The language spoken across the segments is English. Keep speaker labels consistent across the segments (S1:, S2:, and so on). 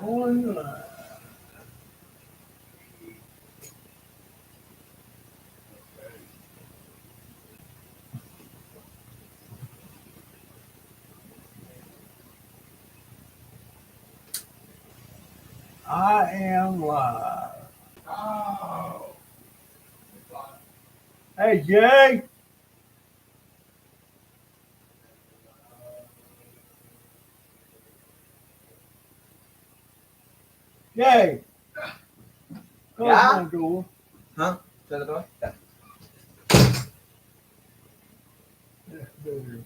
S1: Online. I am live. Oh. Hey, Jay. Jay, close
S2: Yeah?
S1: my door.
S2: Huh? Shut the door? Yeah.
S1: That's better.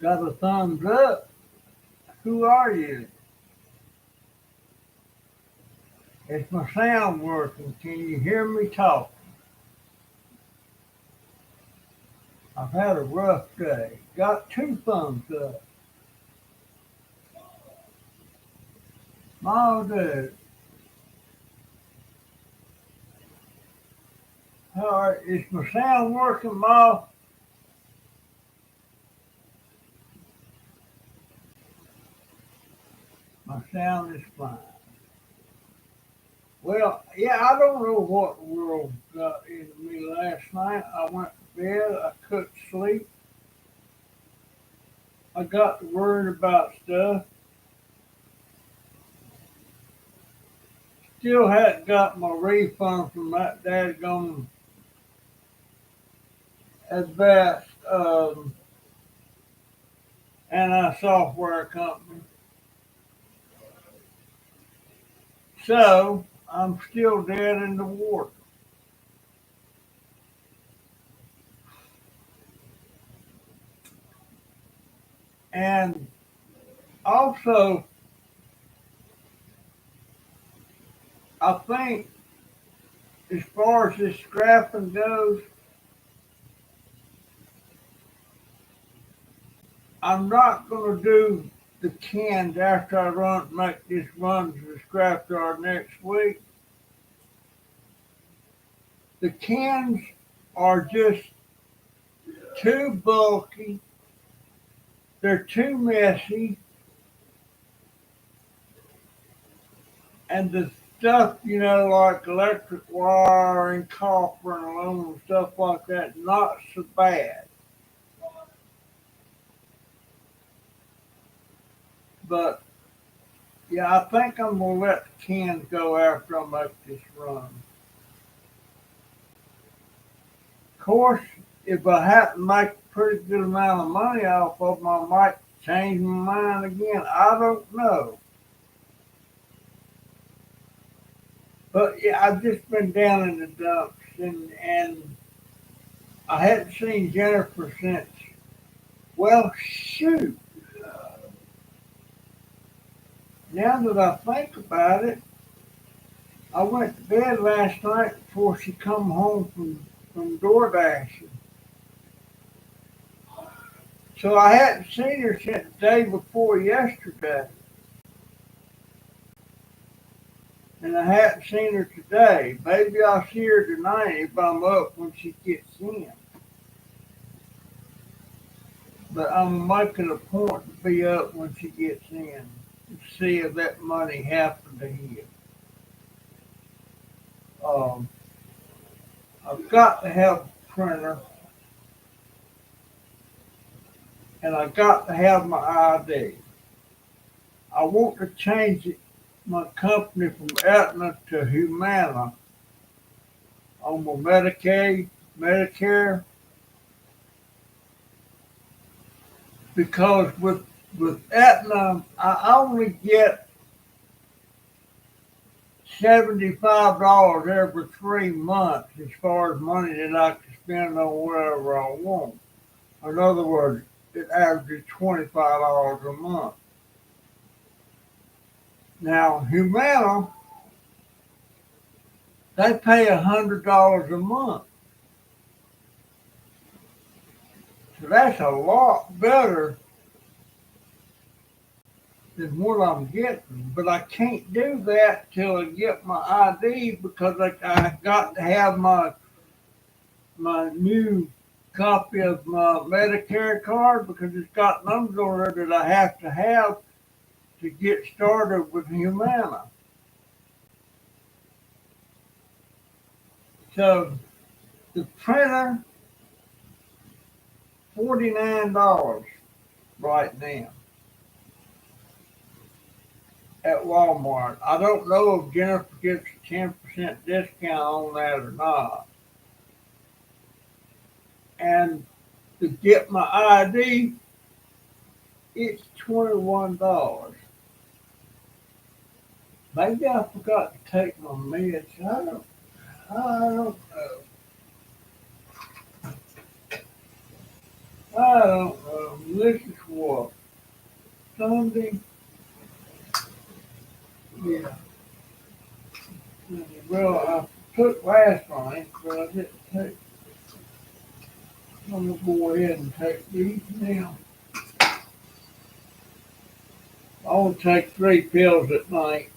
S1: Got a thumbs up. Who are you? Is my sound working? Can you hear me talk? I've had a rough day. Got two thumbs up. My dude. All right, is my sound working, Ma? My sound is fine. Well, yeah, I don't know what world got into me last night. I went to bed, I couldn't sleep. I got to worried about stuff. Still hadn't got my refund from that dadgum advanced anti-software company. So I'm still dead in the water. And also, I think as far as this scrapping goes, I'm not going to do the cans after I make this run to the scrapyard next week. The cans are just too bulky. They're too messy, and the stuff, like electric wire and copper and aluminum stuff like that, not so bad. But yeah, I think I'm gonna let the cans go after I make this run. Of course, if I happen to make a pretty good amount of money off of them, I might change my mind again. I don't know. But yeah, I've just been down in the dumps, and I hadn't seen Jennifer since. Well, shoot. Now that I think about it, I went to bed last night before she come home from DoorDash. So I hadn't seen her since the day before yesterday. And I hadn't seen her today. Maybe I'll see her tonight if I'm up when she gets in. But I'm making a point to be up when she gets in to see if that money happened to hit. Um, I've got to have a printer and I got to have my ID. I want to change my company from Aetna to Humana on my Medicaid, Medicare, because with Aetna, I only get $75 every 3 months as far as money that I can spend on whatever I want. In other words, it averages $25 a month. Now, Humana, they pay $100 a month. So that's a lot better than what I'm getting. But I can't do that till I get my ID because I got to have my new copy of my Medicare card because it's got numbers on there that I have to have to get started with Humana. So the printer, $49 right now at Walmart. I don't know if Jennifer gets a 10% discount on that or not. And to get my ID, it's $21. Maybe I forgot to take my meds. I don't know. I don't know. This is what, Sunday? Yeah. Well, I took last night, but I didn't take. I'm gonna go ahead and take these now. I'll take 3 pills at night.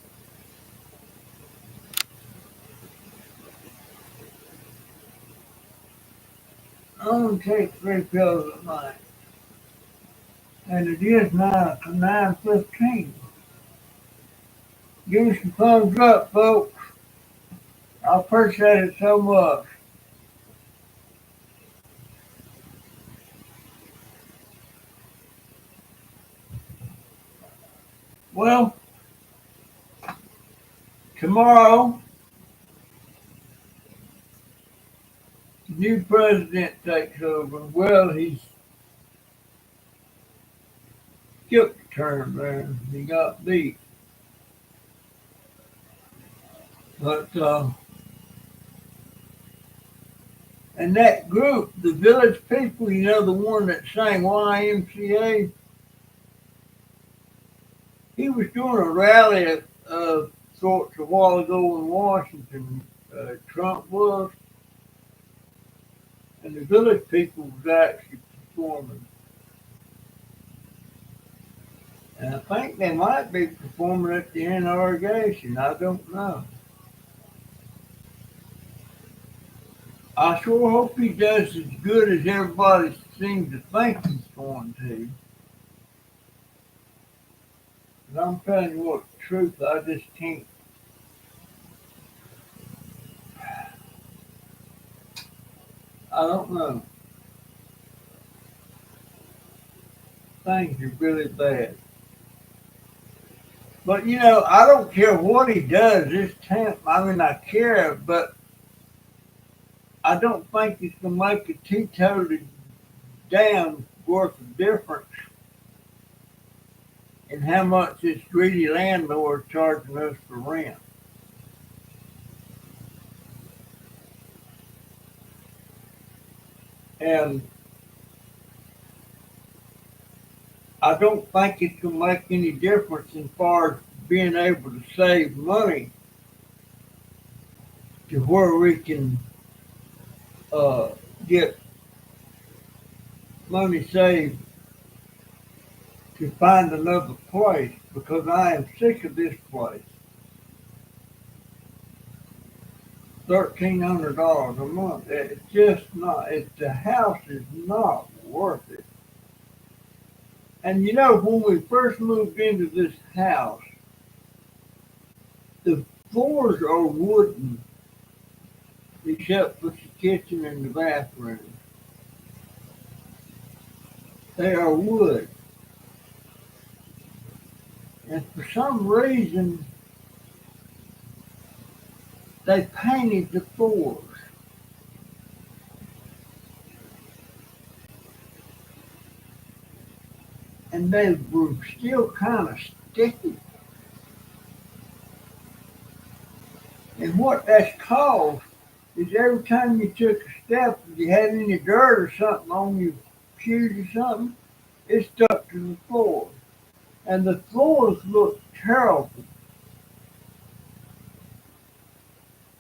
S1: I'm gonna take 3 pills at night. And it is 9:15. Give me some thumbs up, folks. I appreciate it so much. Well, tomorrow, the new president takes over. Well, he's skipped a term there. He got beat. But, and that group, the Village People, the one that sang YMCA, he was doing a rally at sorts a while ago in Washington. Trump was, and the Village People was actually performing. And I think they might be performing at the inauguration. I don't know. I sure hope he does as good as everybody seems to think he's going to. But I'm telling you what, the truth, I just can't. I don't know. Things are really bad. But I don't care what he does. I care, but I don't think it's gonna make a teetotally damn worth of difference in how much this greedy landlord charging us for rent. And I don't think it's gonna make any difference as far as being able to save money to where we can get money saved to find another place, because I am sick of this place. $1,300 a month. It's just not. The house is not worth it. And when we first moved into this house, the floors are wooden, except for the kitchen and the bathroom. They are wood. And for some reason, they painted the floors. And they were still kind of sticky. And what that's caused is every time you took a step, if you had any dirt or something on your shoes or something, it stuck to the floor. And the floors look terrible.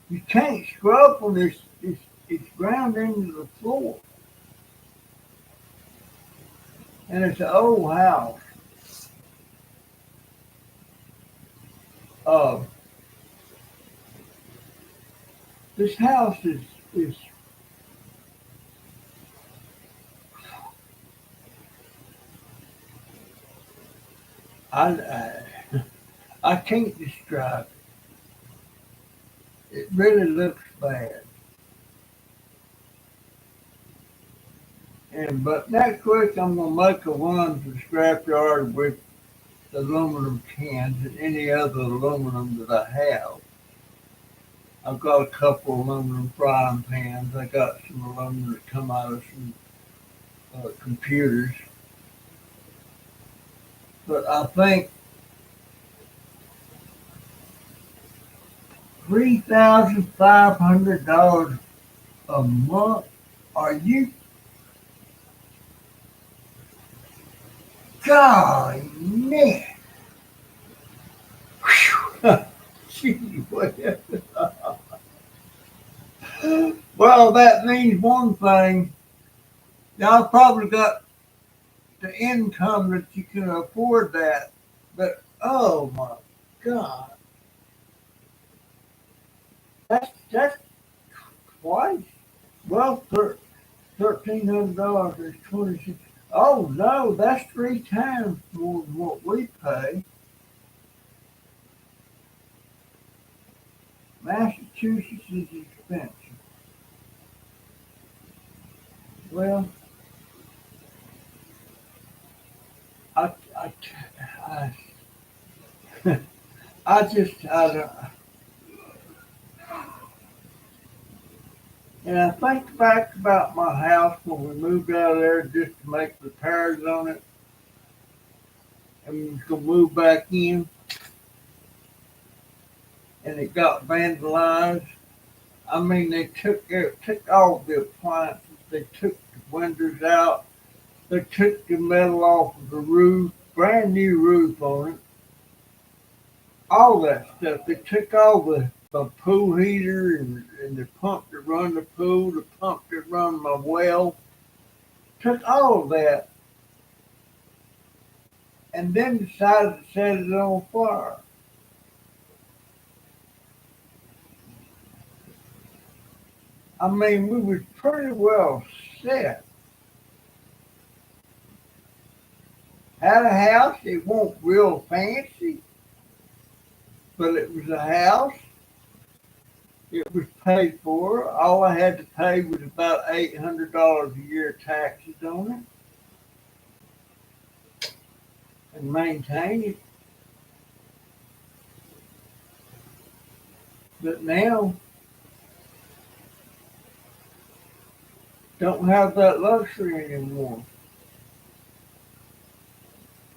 S1: You can't scrub them. It's ground into the floor. And it's an old house. Uh, this house is I I can't describe it. It really looks bad. But next week I'm gonna make a run to the scrapyard with the aluminum cans and any other aluminum that I have. I've got a couple aluminum frying pans. I got some aluminum that come out of some computers. But I think $3,500 a month. Are you? God, man. Gee, well, that means one thing. Y'all probably got the income that you can afford that. But oh my God, that's twice. Well, $1,300 is 26. Oh no, that's 3 times more than what we pay. Massachusetts is expensive. Well, I, I, I, I don't, and I think back about my house when we moved out of there just to make repairs on it, and we was gonna move back in, and it got vandalized. I mean, they took all the appliances, they took the windows out, they took the metal off of the roof, brand new roof on it, all that stuff. They took all the pool heater and the pump that run the pool, the pump that run my well, took all of that and then decided to set it on fire. I mean, we was pretty well set. Had a house, it wasn't real fancy, but it was a house. It was paid for. All I had to pay was about $800 a year taxes on it and maintain it. But now, don't have that luxury anymore.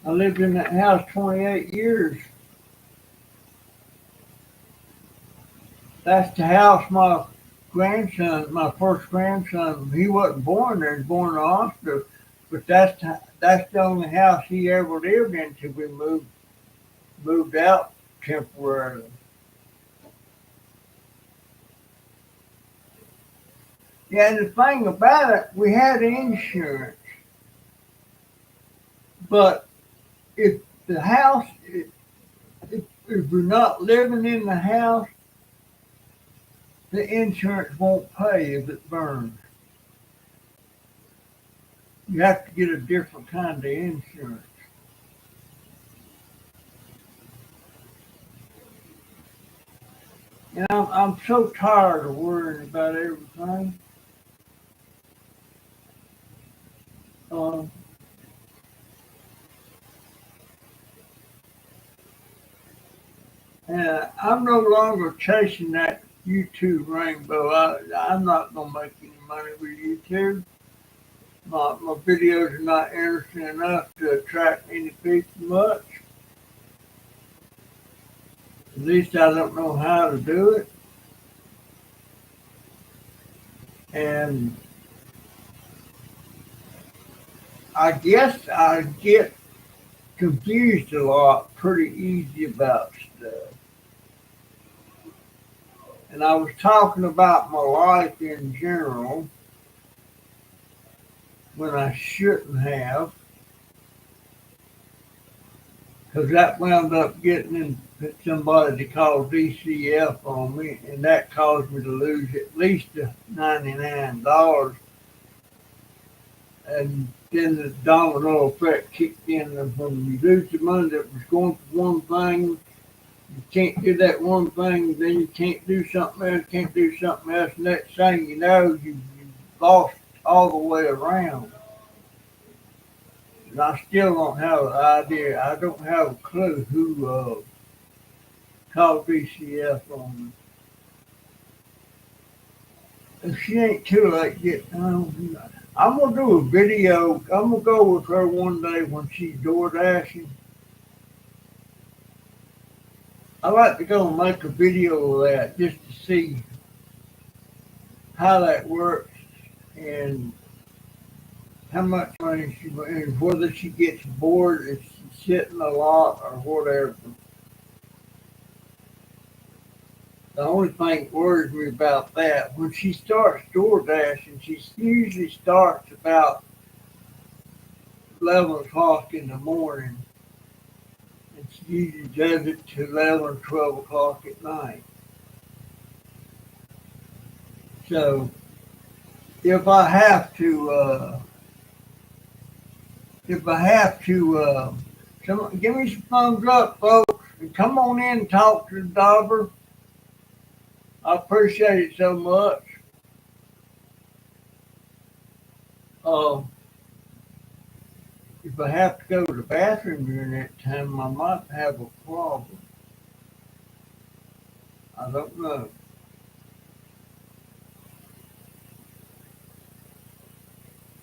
S1: I lived in that house 28 years. That's the house my first grandson, he wasn't born there, he was born in the hospital. But that's the only house he ever lived in until we moved out temporarily. Yeah, and the thing about it, we had insurance, but if the house, if we're not living in the house, the insurance won't pay if it burns. You have to get a different kind of insurance. And I'm so tired of worrying about everything. Um, and I'm no longer chasing that YouTube rainbow. I'm not going to make any money with YouTube. My videos are not interesting enough to attract any people much. At least I don't know how to do it. And I guess I get confused a lot pretty easy about stuff. And I was talking about my life in general when I shouldn't have, because that wound up getting somebody to call DCF on me, and that caused me to lose at least $99. And then the domino effect kicked in, and when you lose the money that was going for one thing, can't do that one thing, then you can't do something else, can't do something else. Next thing you know, you lost all the way around. And I still don't have an idea. I don't have a clue who called DCF on me. If she ain't too late yet, I'm gonna do a video. I'm gonna go with her one day when she's door dashing. I like to go and make a video of that just to see how that works and how much money and whether she gets bored if she's sitting a lot or whatever. The only thing that worries me about that, when she starts door dashing, she usually starts about 11 o'clock in the morning. And she usually does it to 11 or 12 o'clock at night. So if I have to, give me some thumbs up, folks, and come on in and talk to the daughter. I appreciate it so much. If I have to go to the bathroom during that time, I might have a problem. I don't know.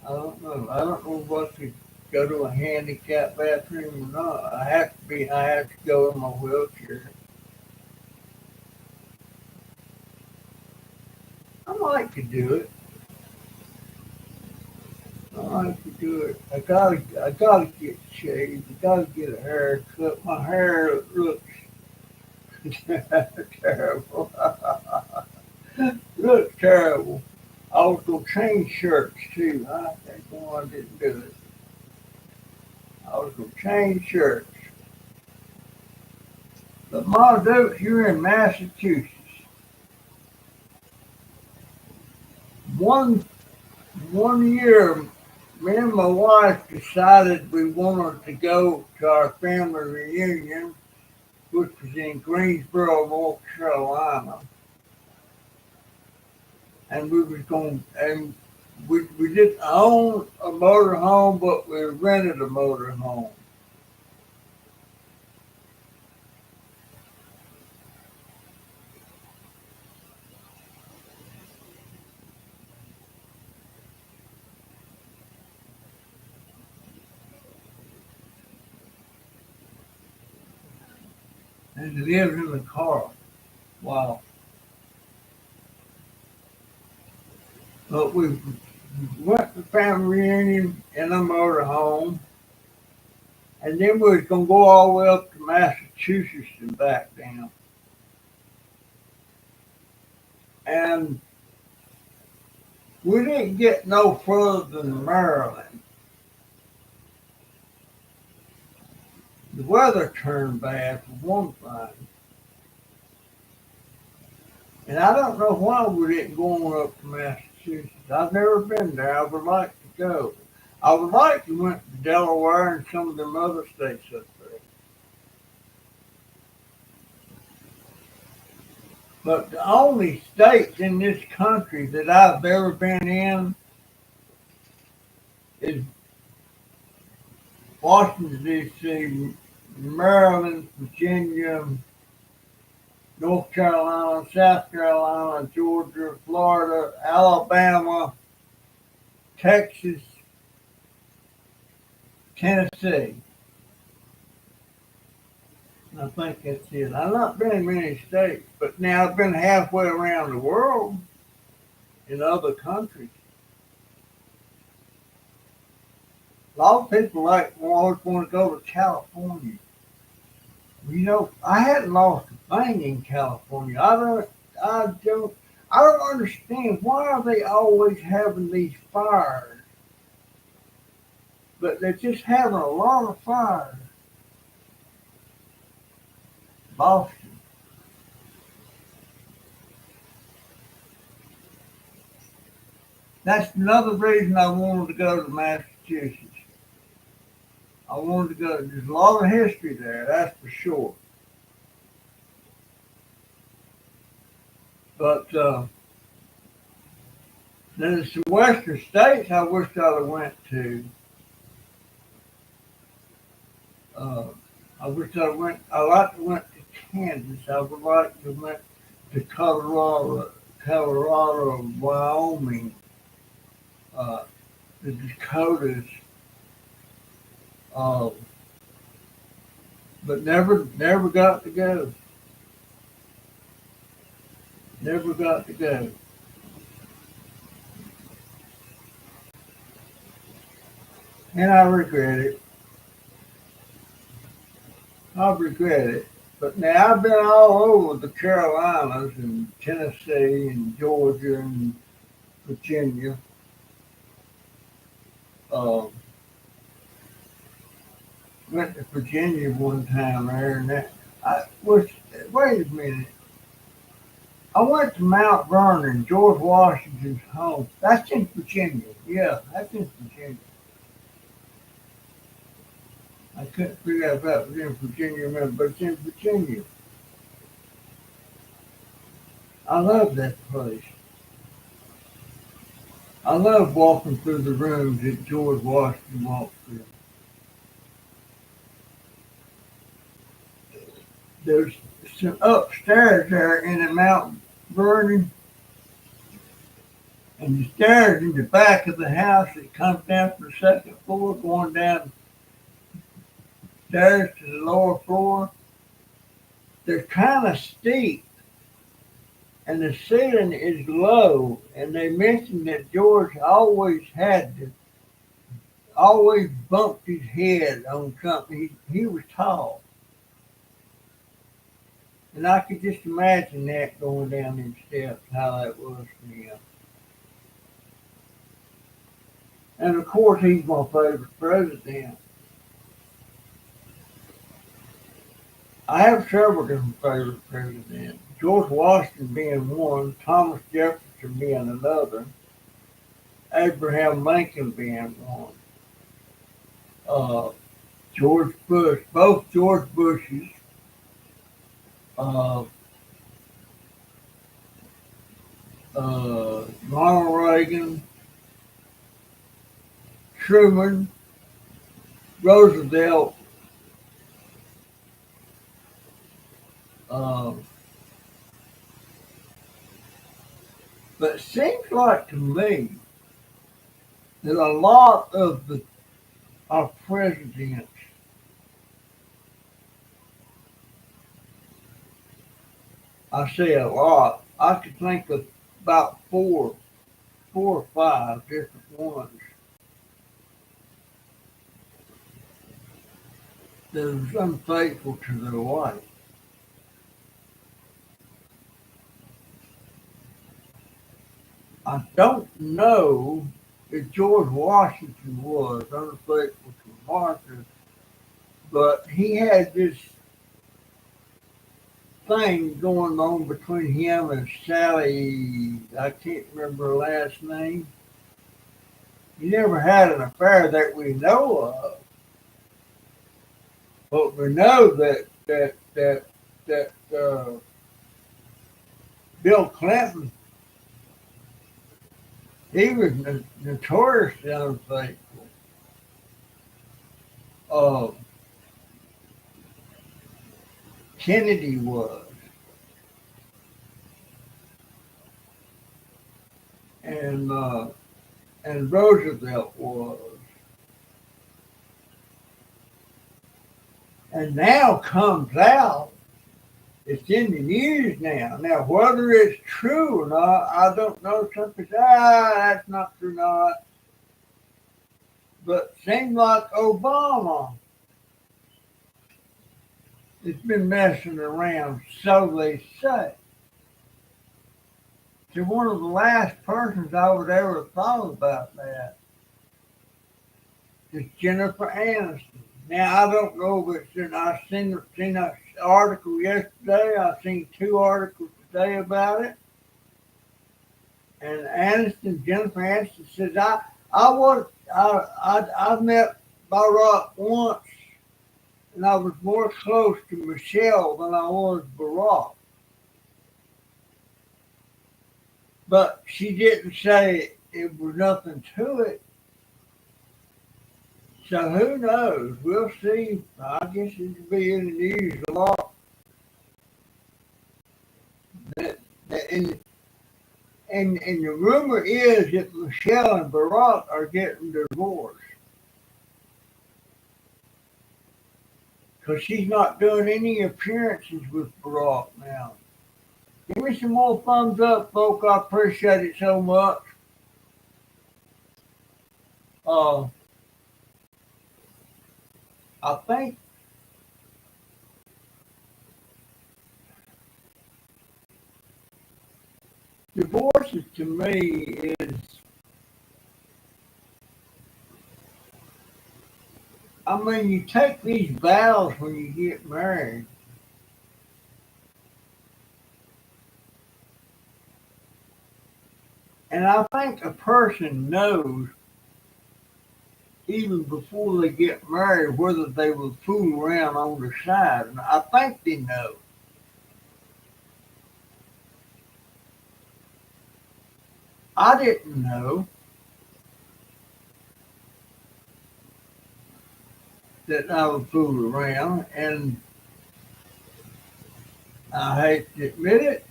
S1: I don't know what to go to a handicapped bathroom or not. I have to go in my wheelchair. I like to do it. I gotta get shaved. I gotta get a haircut. My hair looks terrible. Looks terrible. I was gonna change shirts too. I didn't do it. I was gonna change shirts. But Ma Dukes, you're in Massachusetts. One year, me and my wife decided we wanted to go to our family reunion, which was in Greensboro, North Carolina. And we didn't own a motor home, but we rented a motor home. And lived in the car. Wow. But we went to family reunion in a motor home. And then we was going to go all the way up to Massachusetts and back down. And we didn't get no further than Maryland. The weather turned bad for one thing. And I don't know why we didn't go on up to Massachusetts. I've never been there. I would like to go. I would like to went to Delaware and some of them other states up there. But the only states in this country that I've ever been in is Washington, D.C., Maryland, Virginia, North Carolina, South Carolina, Georgia, Florida, Alabama, Texas, Tennessee. I think that's it. I've not been in many states, but now I've been halfway around the world in other countries. A lot of people always want to go to California. You know, I hadn't lost a thing in California. I don't understand why are they always having these fires, but they're just having a lot of fires. Boston. That's another reason I wanted to go to Massachusetts. I wanted to go. There's a lot of history there, that's for sure. But there's some western states I wish I'd have went to. Uh, I wish I went. I like to went to Kansas. I would like to went to Colorado, Wyoming, uh, the Dakotas, uh, but never got to go. Never got to go. And I regret it. I regret it. But now I've been all over the Carolinas and Tennessee and Georgia and Virginia. Uh, went to Virginia one time there, and that I was. Wait a minute. I went to Mount Vernon, George Washington's home. That's in Virginia. Yeah, that's in Virginia. I couldn't figure out if that was in Virginia, but it's in Virginia. I love that place. I love walking through the rooms that George Washington walked through. There's some upstairs there in the Mount Vernon, and the stairs in the back of the house that comes down from the second floor, going down stairs to the lower floor. They're kind of steep, and the ceiling is low. And they mentioned that George always bumped his head on something. He was tall. And I could just imagine that going down them steps, how that was for him. And of course, he's my favorite president. I have several different favorite presidents. George Washington being one, Thomas Jefferson being another, Abraham Lincoln being one, George Bush, both George Bushes, uh, Ronald Reagan, Truman, Roosevelt, uh, but it seems like to me that a lot of our presidents, I say a lot, I could think of about four or five different ones that was unfaithful to their wife. I don't know if George Washington was unfaithful to Martha, but he had this thing going on between him and Sally. I can't remember her last name. He never had an affair that we know of, but we know that Bill Clinton, he was notoriously unfaithful. Uh, Kennedy was, and Roosevelt was, and now comes out. It's in the news now. Now, whether it's true or not, I don't know. Some people say, that's not true, not. But seems like Obama has been messing around, so they say. To one of the last persons I would ever thought about that is Jennifer Aniston. Now, I don't know if it's in, I've seen an article yesterday. I've seen two articles today about it. And Jennifer Aniston says, I met Barack once, and I was more close to Michelle than I was Barack. but she didn't say it was nothing to it. So who knows? We'll see. I guess it'll be in the news a lot. That, and the rumor is that Michelle and Barack are getting divorced because she's not doing any appearances with Barack now. Give me some more thumbs up, folks. I appreciate it so much. Uh, I think divorces to me is, I mean, you take these vows when you get married. And I think a person knows even before they get married whether they will fool around on the side. And I think they know. I didn't know that I would fool around, and I hate to admit it,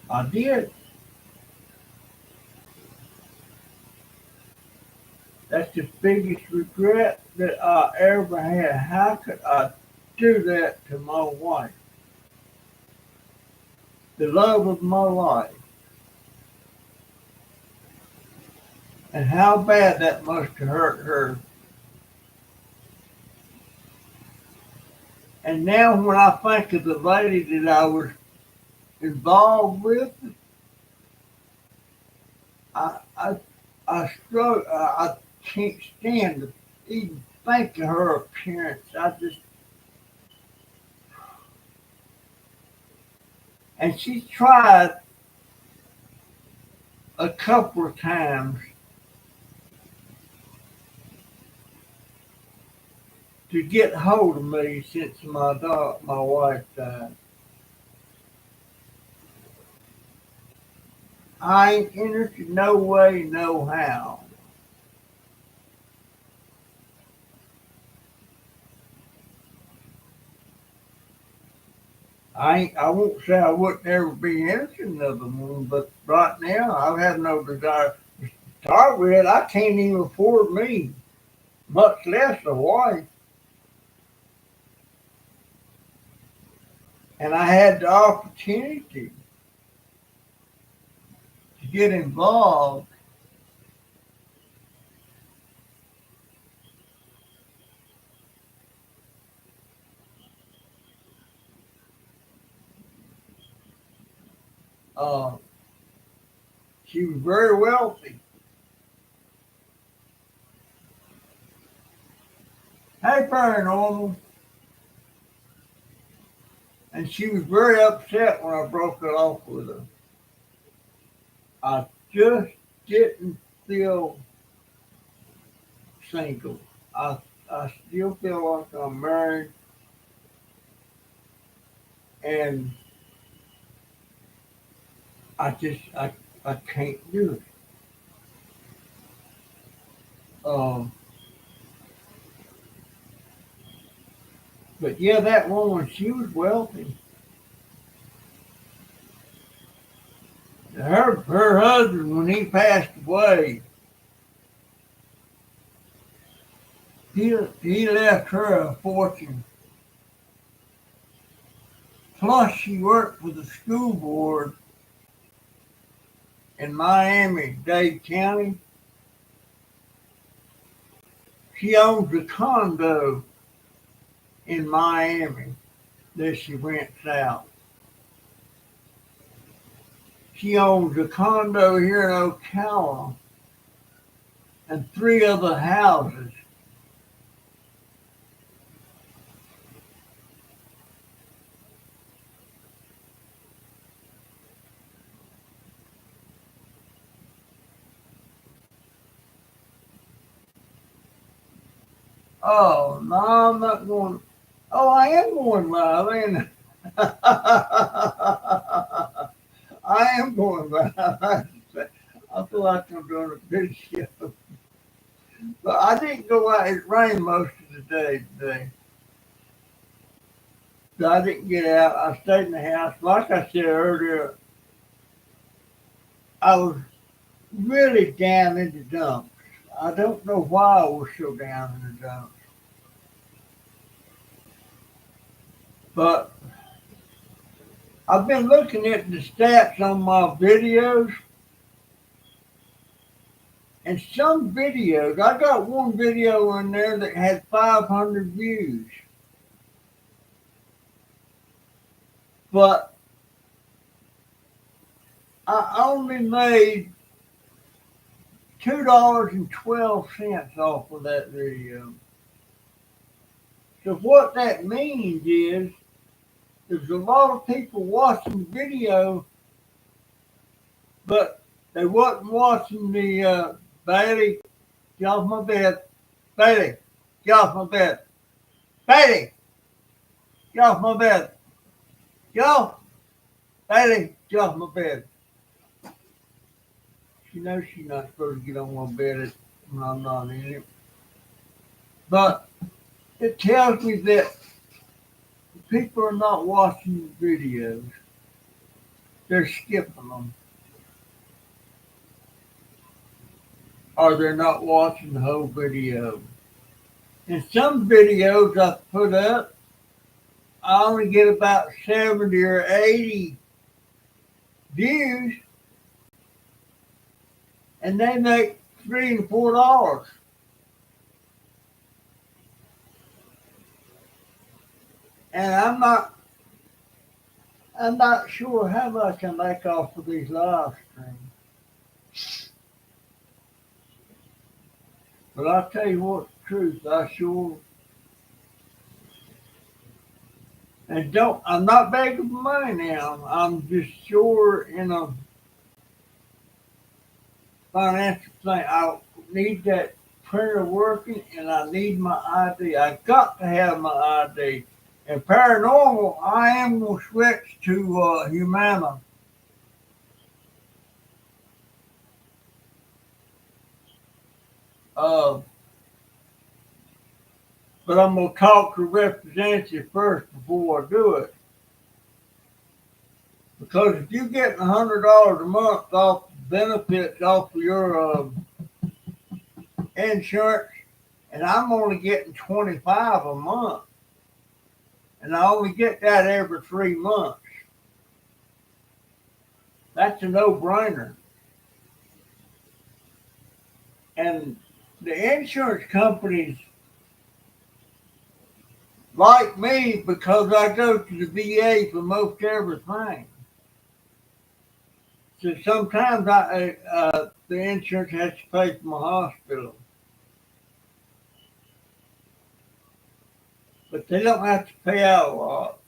S1: I did. That's the biggest regret that I ever had. How could I do that to my wife? The love of my life. And how bad that must have hurt her. And now when I think of the lady that I was involved with, I I I struggle. I can't stand to even think of her appearance. And she tried a couple of times to get hold of me since my wife died. I ain't interested no way, no how. I won't say I wouldn't ever be interested in another one, but right now I have no desire to start with. I can't even afford me, much less a wife. And I had the opportunity to get involved. Uh, she was very wealthy. Hey, paranormal. And she was very upset when I broke it off with her. I just didn't feel single. I, I still feel like I'm married, and I can't do it. Um, but yeah, that woman, she was wealthy. Her husband, when he passed away, he left her a fortune. Plus, she worked for the school board in Miami-Dade County. She owns a condo in Miami that she rents out. She owns a condo here in Ocala and three other houses. Oh, no, I'm not going. Oh, I am going live, ain't I? I am going back. I feel like I'm doing a good show. But I didn't go out. It rained most of the day today. So I didn't get out. I stayed in the house. Like I said earlier, I was really down in the dumps. I don't know why I was so down in the dumps. But I've been looking at the stats on my videos, and some videos, I got one video in there that had 500 views, but I only made $2.12 off of that video. So what that means is there's a lot of people watching the video, but they wasn't watching the Bailey, get off my bed. Bailey, get off my bed. Bailey, get off my bed. Get off. Bailey, get off my bed. She knows she's not supposed to get on my bed when I'm not in it. But it tells me that people are not watching the videos. They're skipping them. Or they're not watching the whole video. In some videos I put up, I only get about 70 or 80 views, and they make $3 and $4. And I'm not sure how much I make off of these live streams. But I'll tell you what the truth, I sure and don't I'm not begging for money now. I'm just sure in a financial thing. I need that printer working and I need my ID. I got to have my ID. And paranormal, I am gonna switch to Humana. Uh, but I'm gonna talk to the representative first before I do it. Because if you're getting $100 a month off benefits off of your insurance, and I'm only getting 25 a month, and I only get that every 3 months, that's a no-brainer. And the insurance companies like me because I go to the VA for most everything. So sometimes the insurance has to pay for my hospital, but they don't have to pay out a lot.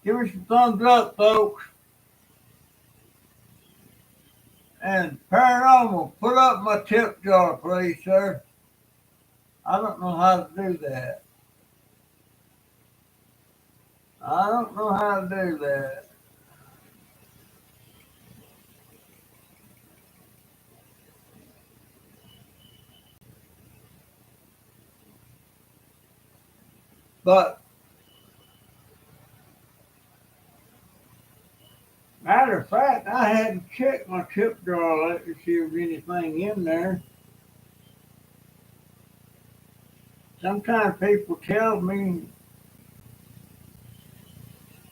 S1: Give me some thumbs up, folks. And paranormal, put up my tip jar, please, sir. I don't know how to do that. I don't know how to do that. But matter of fact, I hadn't checked my tip jar lately to see if there's anything in there. Sometimes people tell me,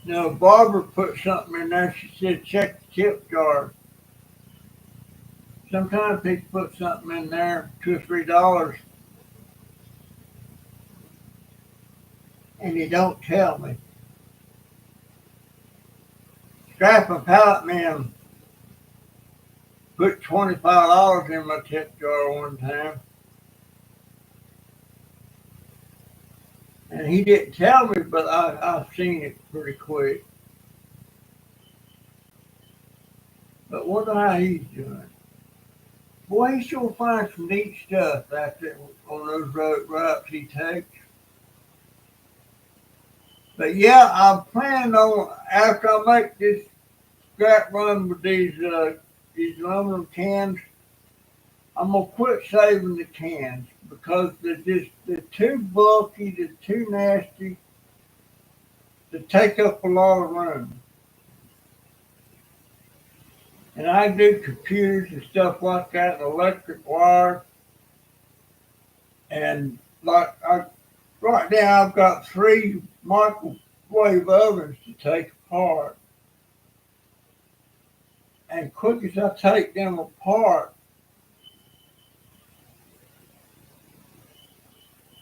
S1: Barbara put something in there. She said, check the tip jar. Sometimes people put something in there, $2 or $3, and they don't tell me. Scrap and Pallet Man put $25 in my tip jar one time, and he didn't tell me, but I've seen it pretty quick. But wonder how he's doing. Boy, he sure finds some neat stuff out there on those road routes he takes. But yeah, I'm planning on after I make this scrap run with these aluminum cans, I'm gonna quit saving the cans because they're too bulky, they're too nasty to take up a lot of room. And I do computers and stuff like that, and electric wire, and right now I've got 3 microwave ovens to take apart. And quick as I take them apart,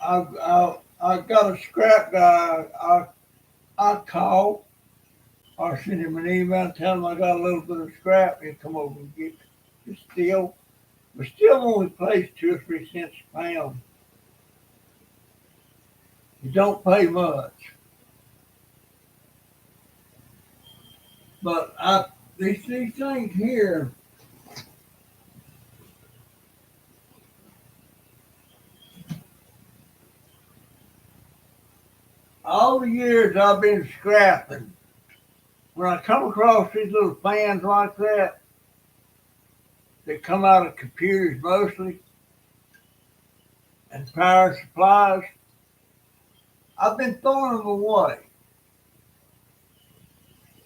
S1: I got a scrap guy I call or send him an email and tell him I got a little bit of scrap and come over and get the steel. But still only pays 2 or 3 cents a pound. You don't pay much. But these things here, all the years I've been scrapping, when I come across these little fans like that come out of computers mostly and power supplies, I've been throwing them away.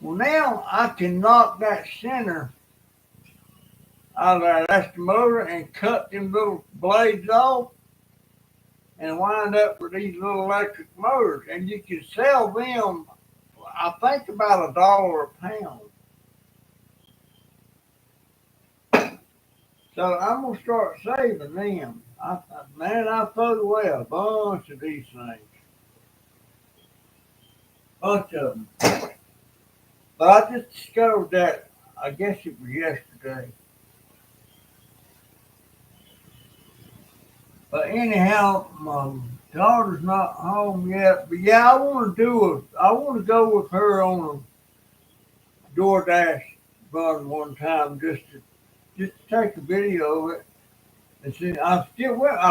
S1: Well, now I can knock that center out of that. That's the motor, and cut them little blades off and wind up with these little electric motors. And you can sell them, I think, about $1 a pound. So I'm gonna start saving them. I throw away a bunch of these things, bunch of them. But I just discovered that. I guess it was yesterday. But anyhow, my daughter's not home yet. But yeah, I want to go with her on a DoorDash run one time just to take a video of it. And see, I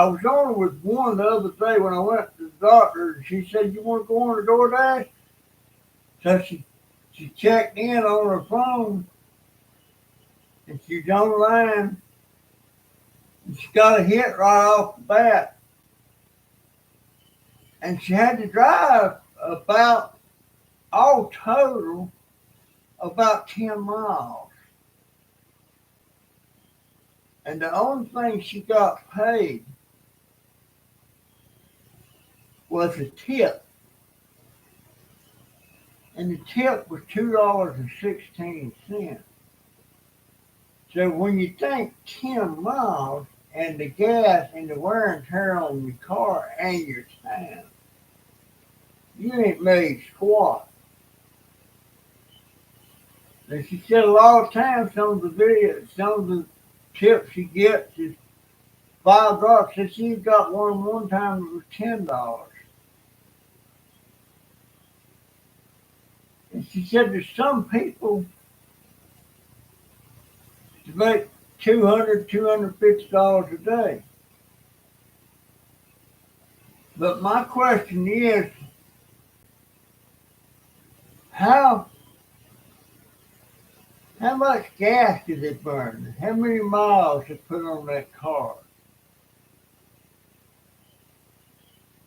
S1: was on with one the other day when I went to the doctor. And she said, "You want to go on a DoorDash?" So she checked in on her phone, and she's online. And she got a hit right off the bat, and she had to drive about all total about 10 miles. And the only thing she got paid was a tip. And the tip was $2.16. So when you think 10 miles and the gas and the wear and tear on your car and your time, you ain't made squat. And she said a lot of times some of the tips she gets is $5. And she got one time it was $10. And she said there's some people that make $250 a day. But my question is, how much gas did it burn? How many miles it put on that car?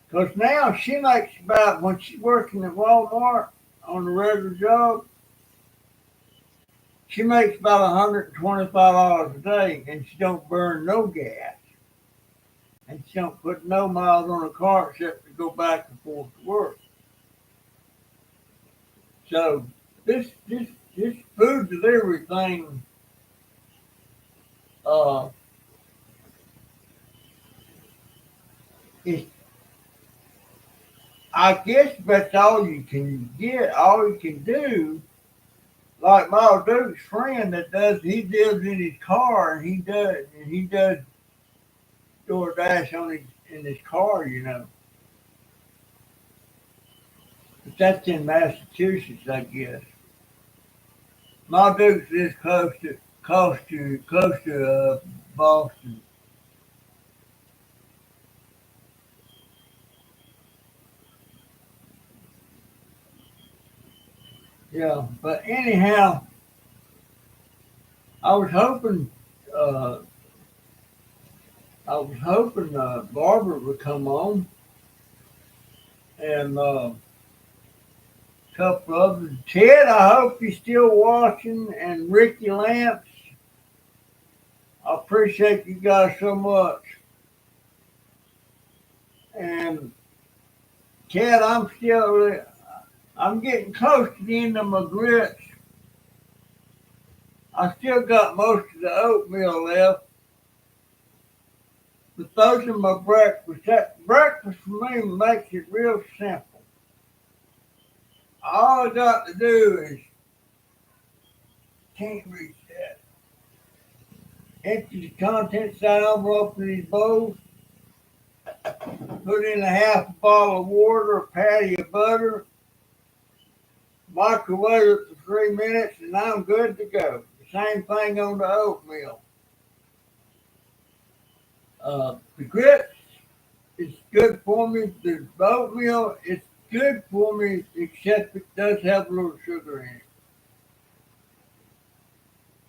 S1: Because now she makes about, when she's working at Walmart on a regular job, she makes about $125 a day, and she don't burn no gas. And she don't put no miles on her car except to go back and forth to work. So this food delivery thing, is, I guess that's all you can get, all you can do. Like my Duke's friend he lives in his car and he does DoorDash in his car. But that's in Massachusetts, I guess. My Duke's is close to Boston. Yeah, but anyhow, I was hoping, uh, Barbara would come on and a couple others. Ted, I hope you're still watching, and Ricky Lance. I appreciate you guys so much. And Ted, I'm getting close to the end of my grits. I still got most of the oatmeal left, but those are my breakfast. That breakfast for me makes it real simple. All I got to do is can't reach that. Empty the contents out of envelope in these bowls. Put in a half a bottle of water, a patty of butter, microwave it for 3 minutes, and I'm good to go. The same thing on the oatmeal. The grits is good for me. The oatmeal is good for me, except it does have a little sugar in it.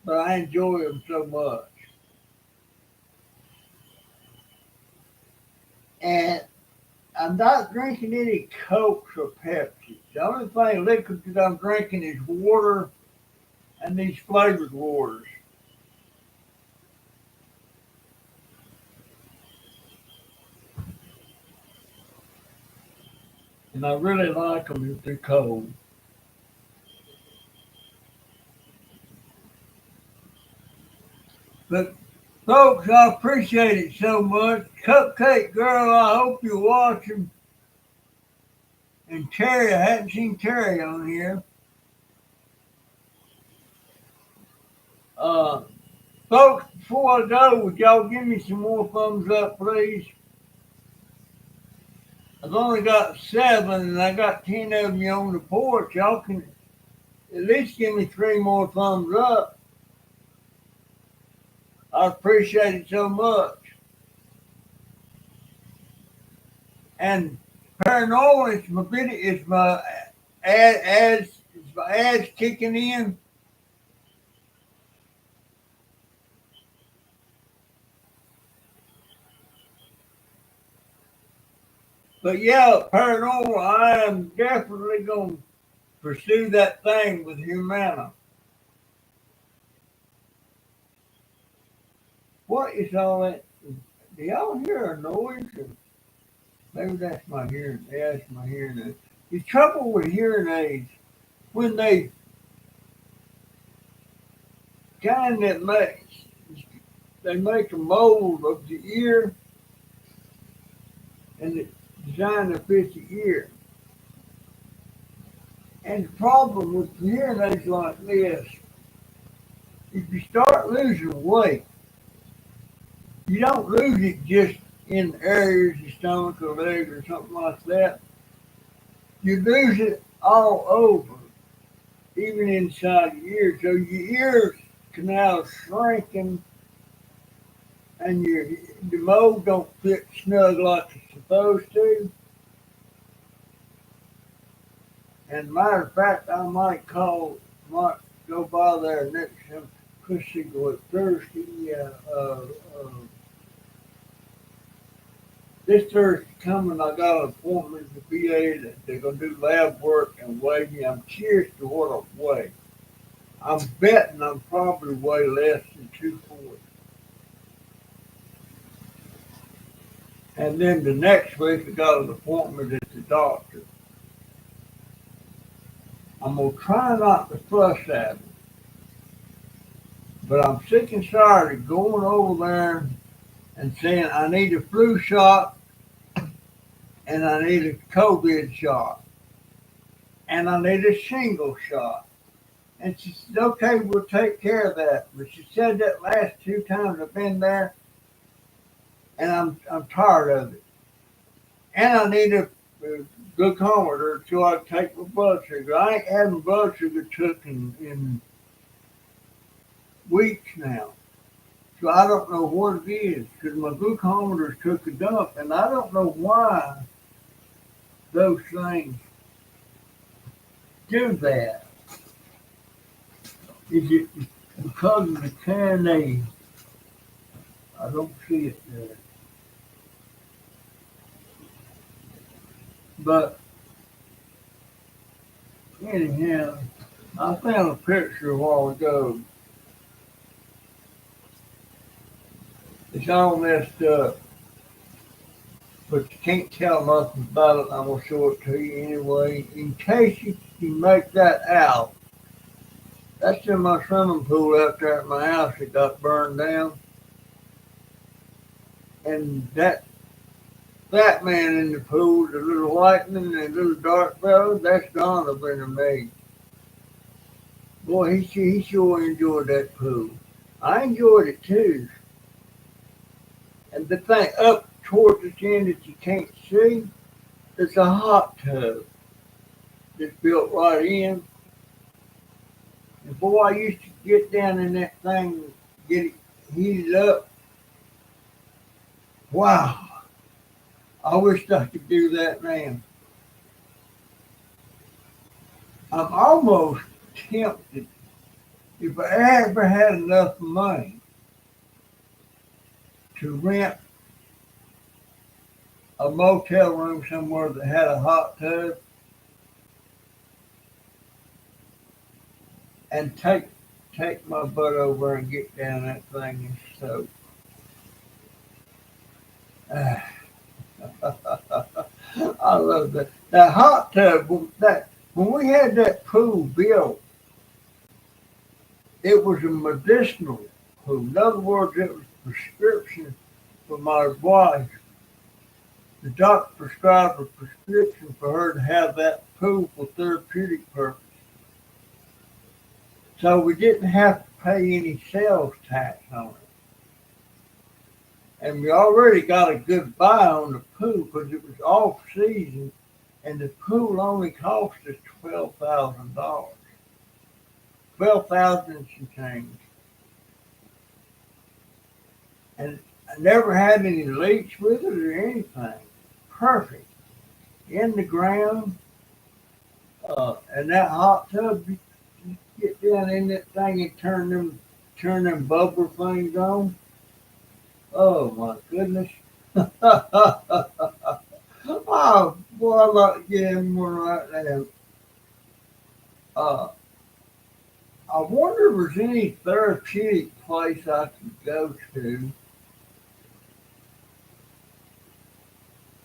S1: But I enjoy them so much. And I'm not drinking any Cokes or Pepsi. The only thing liquid that I'm drinking is water and these flavored waters. And I really like them if they're cold. But folks, I appreciate it so much. Cupcake Girl, I hope you're watching. And Terry, I hadn't seen Terry on here. Uh, Folks, before I go, would y'all give me some more thumbs up, please? I've only got 7, and I got 10 of you on the porch. Y'all can at least give me 3 more thumbs up. I appreciate it so much. And paranormal is my video, is my ads kicking in. But yeah, paranormal, I am definitely going to pursue that thing with Humana. What is all that? Do y'all hear a noise? Or maybe that's my hearing. Yeah, that's my hearing aid. The trouble with hearing aids, when kind that makes, they make a mold of the ear and the design that fits the ear. And the problem with hearing aids like this, if you start losing weight, you don't lose it just in areas of stomach or leg or something like that. You lose it all over, even inside your ear. So your ear canal is shrinking, and the mold don't fit snug like it's supposed to. And matter of fact, I might go by there next time. Let's see, go Thursday. This Thursday coming, I got an appointment with the VA that they're gonna do lab work and weigh me. I'm curious to what I weigh. I'm betting I'm probably weigh less than 240. And then the next week, I got an appointment at the doctor. I'm gonna try not to fuss at him, but I'm sick and tired of going over there and saying I need a flu shot and I need a COVID shot and I need a shingle shot. And she said, okay, we'll take care of that. But she said that last 2 times I've been there, and I'm tired of it. And I need a glucometer so I can take my blood sugar. I ain't having blood sugar took in weeks now. So I don't know what it is because my glucometer's took a dump, and I don't know why those things do that. Is it because of the carronade? I don't see it there. But anyhow, I found a picture a while ago. It's all messed up, but you can't tell nothing about it. I'm gonna show it to you anyway, in case you can make that out. That's in my swimming pool out there at my house that got burned down, and that man in the pool, the little lightning, the little dark fellow, that's gone up into me. Boy, he sure enjoyed that pool. I enjoyed it too. And the thing up towards the end that you can't see, there's a hot tub that's built right in. And boy, I used to get down in that thing, get it heated up. Wow. I wish I could do that now. I'm almost tempted, if I ever had enough money, to rent a motel room somewhere that had a hot tub and take my butt over and get down that thing and soak. I love that. That hot tub, when we had that pool built, it was a medicinal pool. In other words, it was a prescription for my wife. The doctor prescribed a prescription for her to have that pool for therapeutic purpose. So we didn't have to pay any sales tax on it. And we already got a good buy on the pool because it was off season, and the pool only cost us $12,000. 12,000 and some change. And I never had any leaks with it or anything. Perfect. In the ground. And that hot tub, you get down in that thing and turn them bubble things on. Oh my goodness. Oh boy, I'd like to get in one right now. Uh, I wonder if there's any therapeutic place I could go to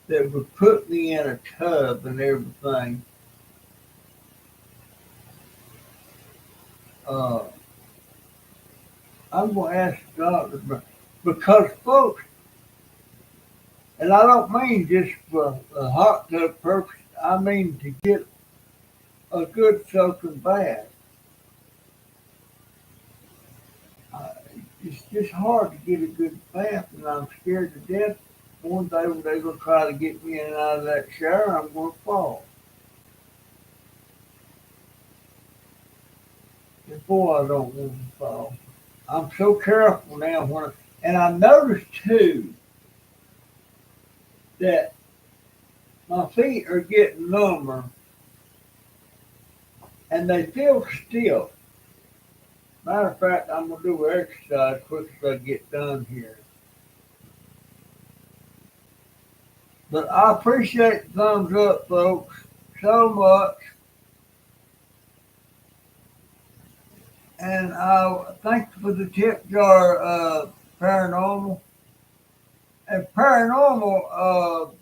S1: that would put me in a tub and everything. Uh, I'm gonna ask the doctor, because folks, and I don't mean just for a hot tub purpose. I mean to get a good soaking bath. Uh, it's just hard to get a good bath, and I'm scared to death. One day when they're gonna try to get me in and out of that shower, I'm gonna fall. And boy, I don't want to fall. I'm so careful now and I noticed too that my feet are getting number and they feel stiff. Matter of fact, I'm gonna do exercise quick as I get done here. But I appreciate the thumbs up, folks, so much. And I thank you for the tip jar, paranormal. And paranormal,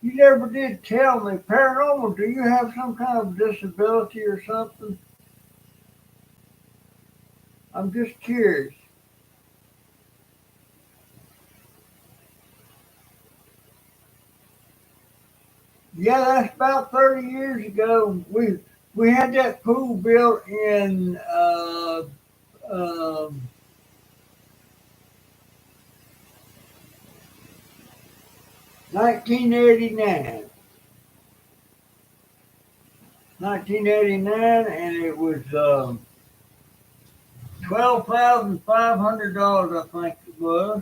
S1: you never did tell me, paranormal, do you have some kind of disability or something? I'm just curious. Yeah, that's about 30 years ago. We had that pool built in um, 1989. 1989, and it was $12,500, I think it was.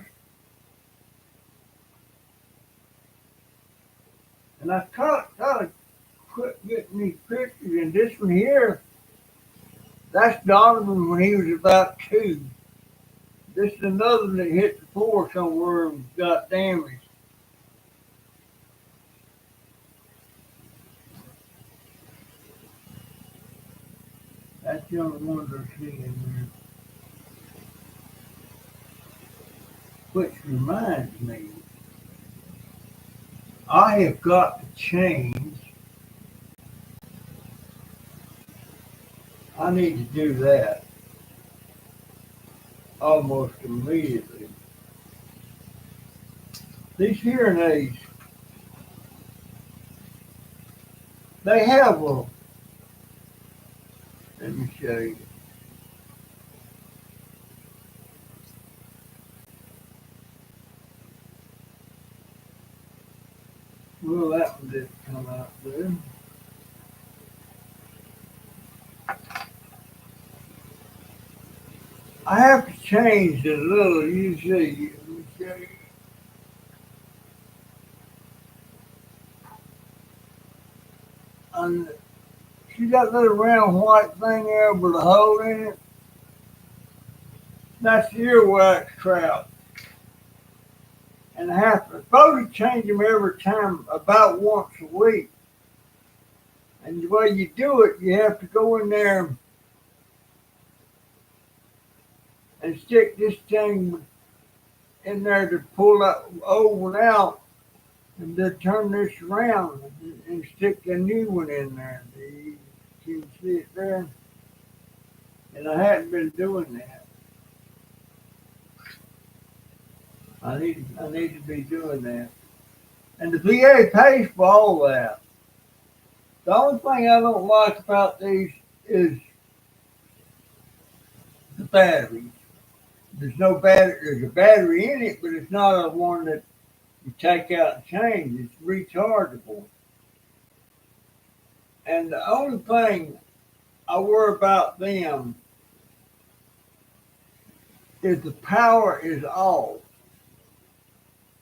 S1: And I gotta quit getting these pictures. And this one here, That's Donovan when he was about 2. This is another one that hit the floor somewhere and got damaged. That's the only one I see in there. Which reminds me, I have got to change. I need to do that almost immediately. These hearing aids, they have a, let me show you. Well, that one didn't come out good. I have to change it a little, you see. Let me show you. And see that little round white thing there with a hole in it? That's the earwax trap. And I have to supposed to change them every time about once a week. And the way you do it, you have to go in there and stick this thing in there to pull that old one out, and then turn this around and stick a new one in there. You can see it there. And I hadn't been doing that. I need to be doing that. And the VA pays for all that. The only thing I don't like about these is the batteries. There's no battery. There's a battery in it, but it's not a one that you take out and change. It's rechargeable. And the only thing I worry about them is the power is off.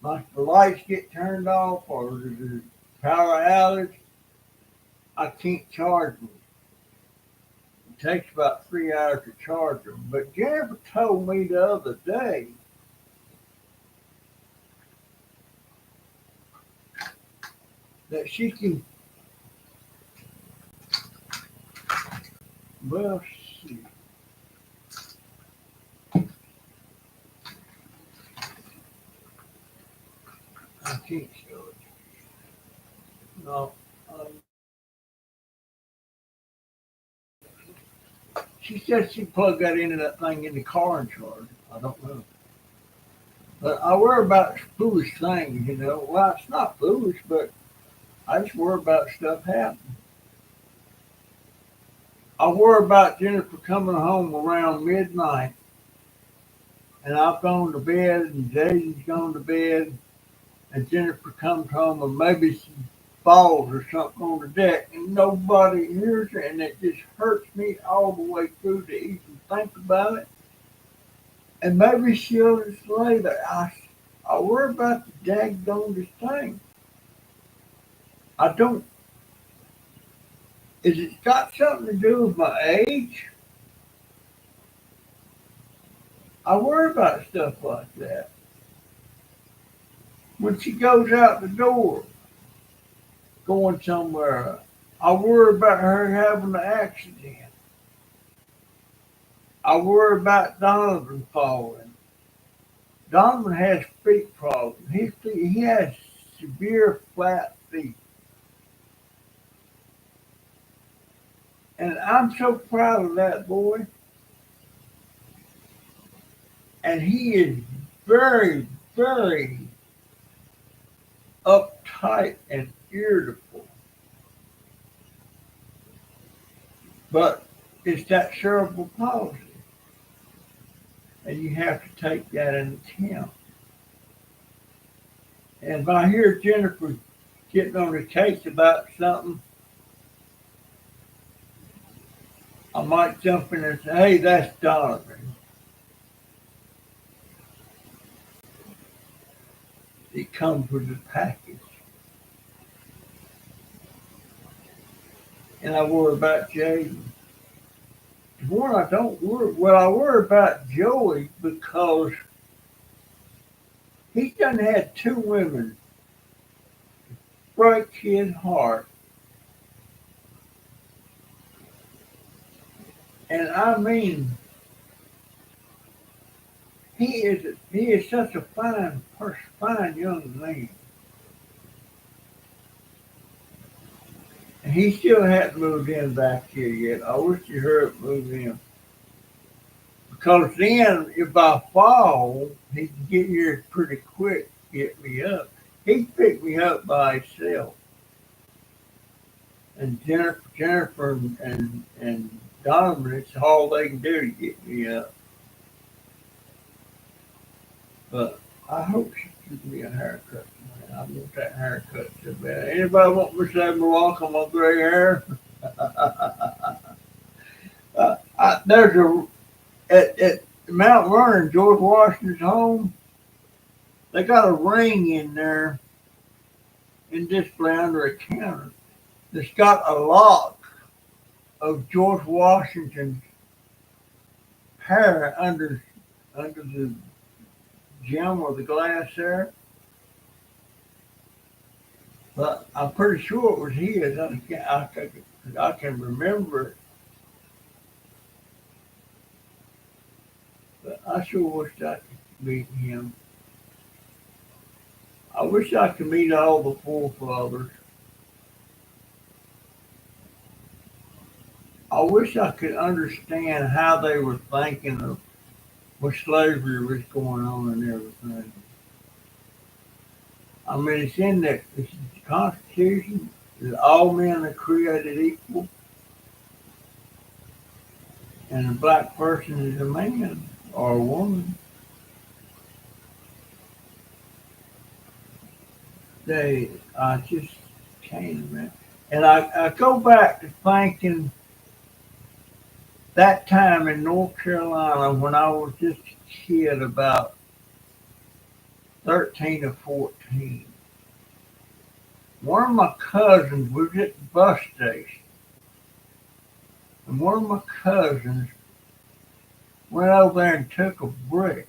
S1: Like the lights get turned off or the power outage, I can't charge them. It takes about 3 hours to charge them. But Jennifer told me the other day that she can, well, see. I can't show it. No. She said she plugged that into that thing in the car and charged. I don't know. But I worry about foolish things, you know. Well, it's not foolish, but I just worry about stuff happening. I worry about Jennifer coming home around midnight, and I've gone to bed, and Jason's gone to bed, and Jennifer comes home, and maybe she falls or something on the deck, and nobody hears her, and it just hurts me all the way through to even think about it. And maybe she'll just lay there. I worry about the daggone thing. I don't. Is it got something to do with my age? I worry about stuff like that. When she goes out the door, going somewhere, I worry about her having an accident. I worry about Donovan falling. Donovan has feet problems. He has severe flat feet. And I'm so proud of that boy. And he is very, very uptight and irritable. But it's that cerebral palsy. And you have to take that into account. And if I hear Jennifer getting on the case about something, I might jump in and say, hey, that's Donovan. It comes with the package. And I worry about Jaden. one, I don't worry. Well, I worry about Joey because he done had two women break his heart. And I mean, he is such a fine person, fine young man. And he still hadn't moved in back here yet. I wish you heard move in. Because then, if I fall, he can get here pretty quick, get me up. He picked me up by himself. And Jennifer and Donovan, it's all they can do to get me up. But I hope she gives me a haircut. Man, I want that haircut so bad. Anybody want me to say welcome my gray hair? There's at Mount Vernon, George Washington's home. They got a ring in there in display under a counter that's got a lock of George Washington's hair under the gem or the glass there. But I'm pretty sure it was his. I can remember it. But I sure wish I could meet him. I wish I could meet all the forefathers. I wish I could understand how they were thinking of when slavery was going on and everything. I mean, it's in the Constitution that all men are created equal, and a black person is a man or a woman. I just can't imagine. And I go back to thinking that time in North Carolina when I was just a kid, about 13 or 14. One of my cousins was at the bus station, and one of my cousins went over there and took a brick,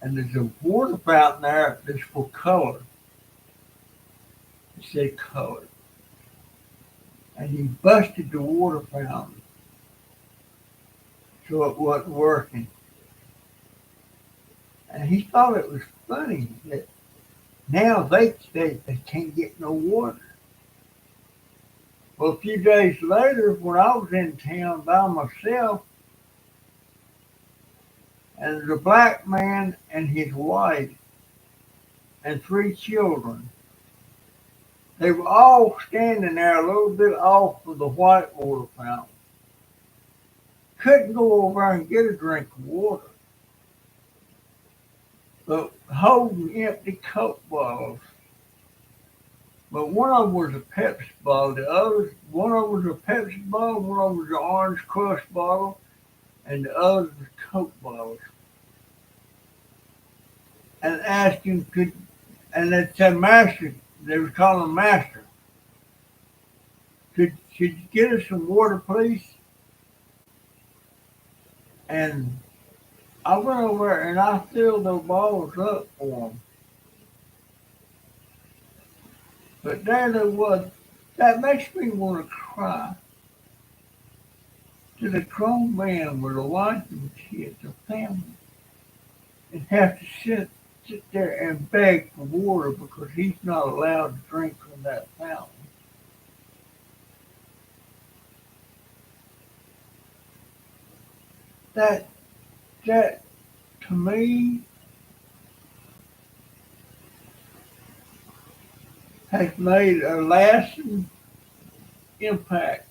S1: and there's a water fountain there that's for color. It said color. And he busted the water fountain so it wasn't working. And he thought it was funny that now they can't get no water. Well, a few days later, when I was in town by myself, and there's a black man and his wife and three children. They were all standing there a little bit off of the white water fountain. Couldn't go over and get a drink of water, but holding empty Coke bottles. But one of them was a Pepsi bottle. One of them was a Pepsi bottle, one of them was an Orange Crush bottle, and the other was Coke bottles. And asked him, and they said, Master, they was calling him Master. Could you get us some water, please? And I went over there and I filled those bottles up for them. But there they was. That makes me want to cry. To the grown man with a wife and kids, a family, and have to sit there and beg for water because he's not allowed to drink from that fountain. That to me has made a lasting impact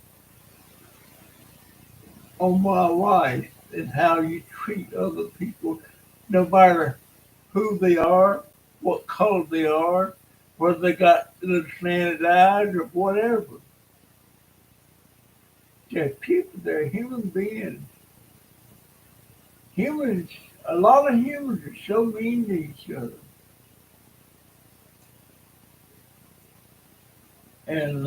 S1: on my life and how you treat other people, no matter who they are, what color they are, whether they got little slanted eyes or whatever. They're people, they're human beings. Humans, a lot of humans are so mean to each other. And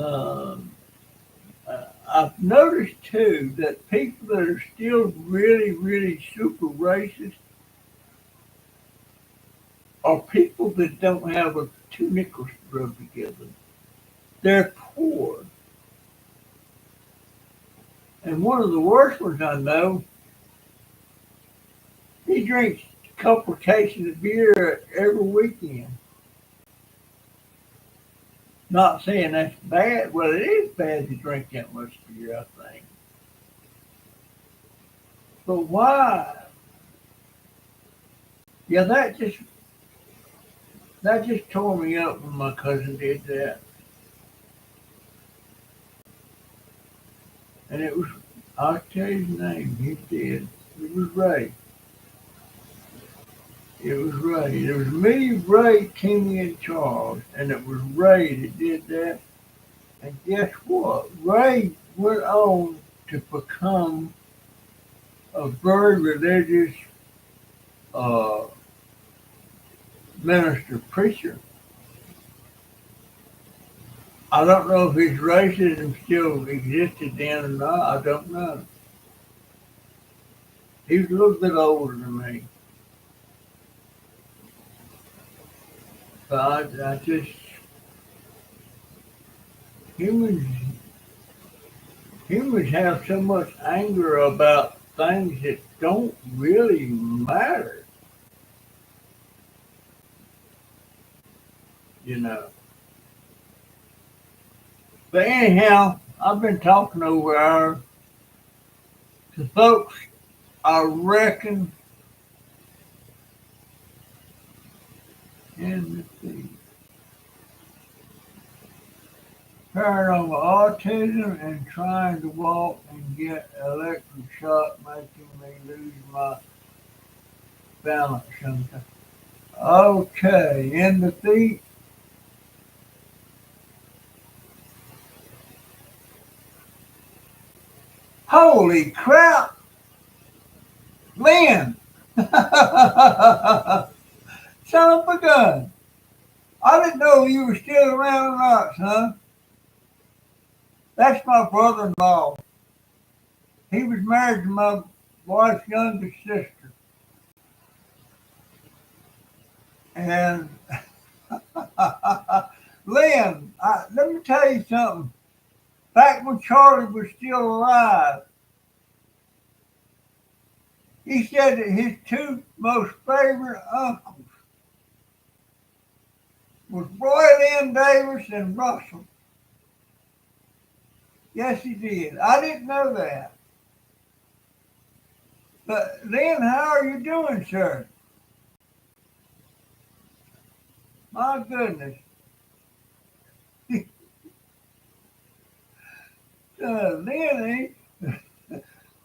S1: I've noticed too that people that are still really, really super racist are people that don't have a two nickels to rub together. They're poor. And one of the worst ones I know, he drinks a couple of cases of beer every weekend. Not saying that's bad. Well, it is bad to drink that much beer, I think. But why? Yeah, that just tore me up when my cousin did that. And it was, I'll tell you his name. He did. It was Ray. It was Ray. It was me, Ray, Timmy, and Charles, and it was Ray that did that. And guess what? Ray went on to become a very religious uh, minister preacher. I don't know if his racism still existed then or not. I don't know. He was a little bit older than me. But I just, humans, humans have so much anger about things that don't really matter, you know. But anyhow, I've been talking over hours to folks. I reckon in the paranormal autism and trying to walk and get electric shock making me lose my balance sometimes. Okay, in the feet. Holy crap, Lynn! Son of a gun! I didn't know you were still around or not, son. That's my brother-in-law. He was married to my wife's youngest sister. And Lynn, let me tell you something. Back when Charlie was still alive, he said that his two most favorite uncles was Roy Lynn Davis and Russell. Yes, he did. I didn't know that. But Lynn, how are you doing, sir? My goodness. Lynn,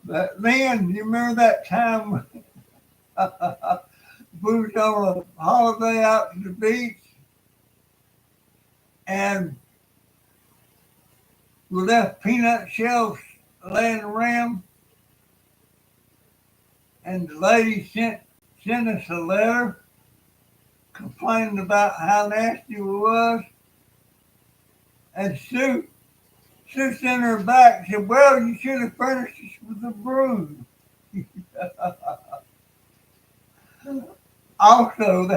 S1: but Lynn, you remember that time we was on a holiday out to the beach and we left peanut shells laying around and the lady sent us a letter complaining about how nasty it was. And Sue sent her back and said, well, you should have furnished us with a broom. Also,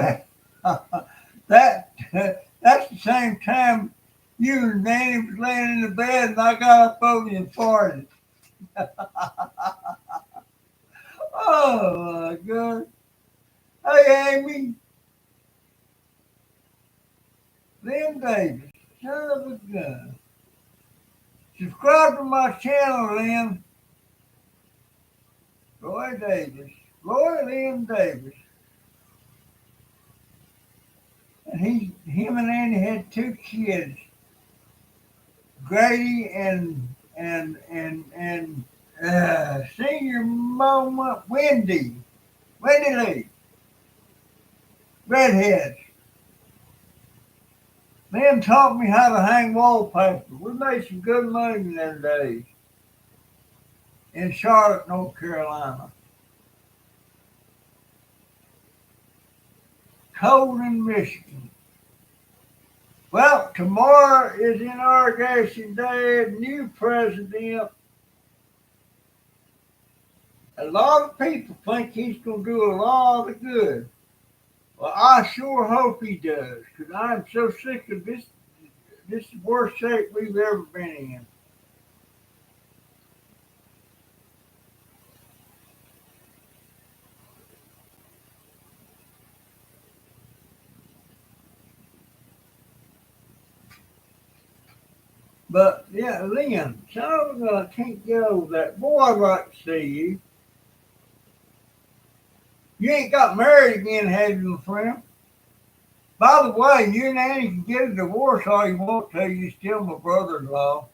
S1: that's the same time you and Nanny was laying in the bed and I got up over you and farted. Oh my God. Hey Amy, Lynn Davis, son of a gun. Subscribe to my channel, Lynn. Roy Davis. Roy Lynn Davis. And him and Andy had two kids, Grady and senior moment Wendy Lee, redheads. Lynn taught me how to hang wallpaper. We made some good money in them days in Charlotte, North Carolina. Colden, Michigan. Well, tomorrow is inauguration day. New president. A lot of people think he's going to do a lot of good. Well, I sure hope he does, because I'm so sick of this. This is the worst shape we've ever been in. But yeah, Lynn, so I can't get over that. Boy, I'd like to see you. You ain't got married again, have you, my friend? By the way, you and Annie can get a divorce all you want to. You're still my brother-in-law.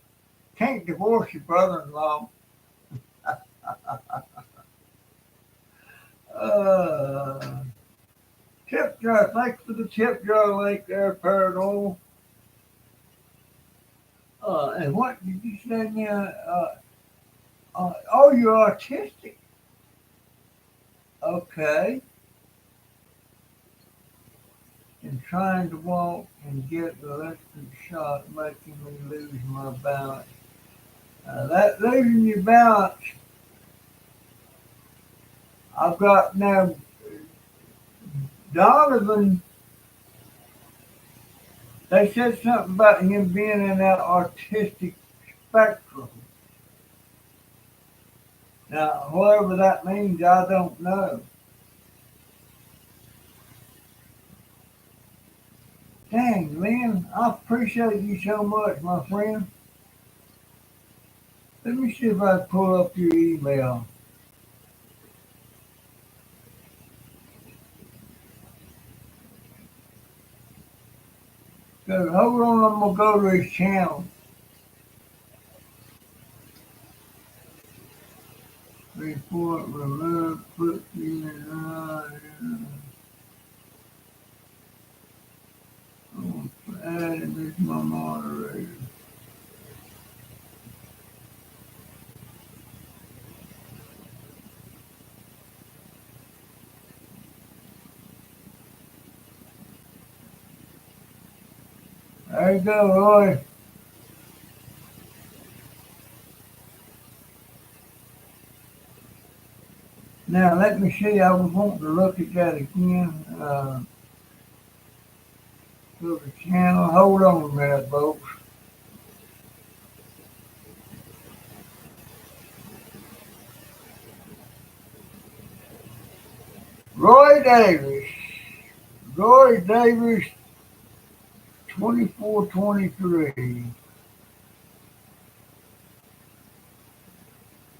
S1: Can't divorce your brother-in-law. Uh, tip jar. Thanks for the tip jar link there, Paranormal. And what did you say now? Oh, you're autistic. Okay. And trying to walk and get the electric shock making me lose my balance. That losing your balance, I've got now Donovan. They said something about him being in that autistic spectrum. Now, whatever that means, I don't know. Dang, Lynn, I appreciate you so much, my friend. Let me see if I can pull up your email. Hold on, I'm gonna go to his channel. Report, remove, put in, add him as my moderator. There you go, Roy. Now let me see. I was wanting to look at that again. To the channel. Hold on a minute, folks. Roy Davis. Roy Davis 2423.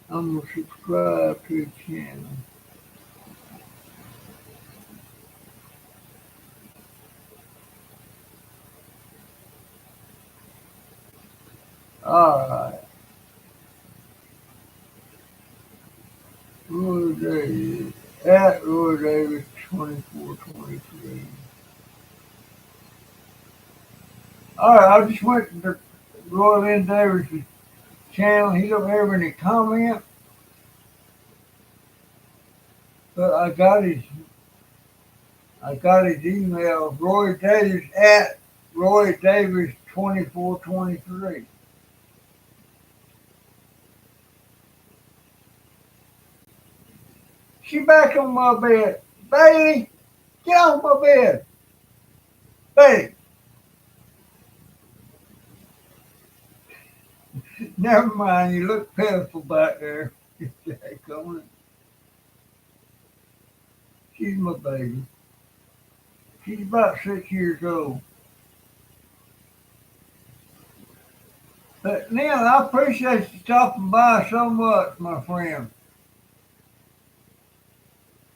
S1: I'm gonna subscribe to the channel. Alright. Roy Davis. At Roy Davis 2423. Alright, I just went to Roy Lynn Davis' channel. He don't have any comment, but I got his email, Roy Davis at Roy Davis 2423. She back on my bed. Baby, get off my bed. Baby. Never mind, you look pitiful back there. She's my baby. She's about 6 years old. But Neil, I appreciate you stopping by so much, my friend.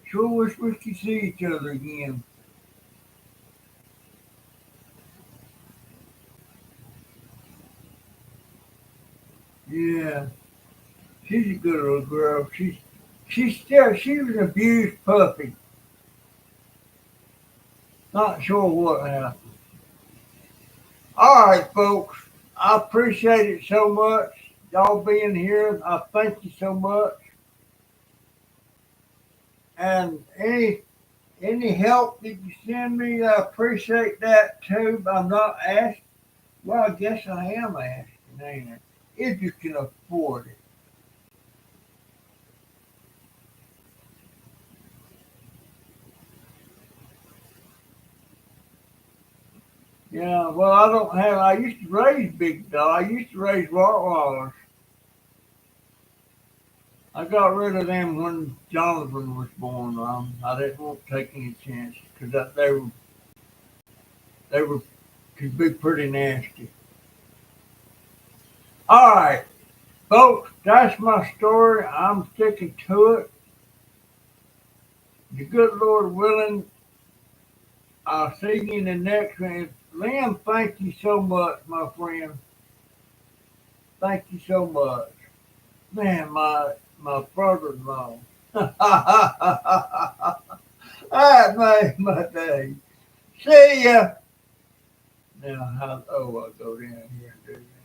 S1: Sure wish we could see each other again. Yeah, she's a good little girl. She was an abused puppy. Not sure what happened. All right, folks. I appreciate it so much. Y'all being here. I thank you so much. And Any help you can send me, I appreciate that too, but I'm not asking. Well, I guess I am asking, ain't it? If you can afford it. Yeah, well, I don't have, I used to raise big dogs. I used to raise Rottweilers. I got rid of them when Jonathan was born. I didn't want to take any chances because they were could be pretty nasty. All right, folks, that's my story. I'm sticking to it. The good Lord willing, I'll see you in the next one. Liam, thank you so much, my friend. Thank you so much. Man, my brother-in-law. That made my day. See ya. Now, how? Oh, I'll go down here and do that.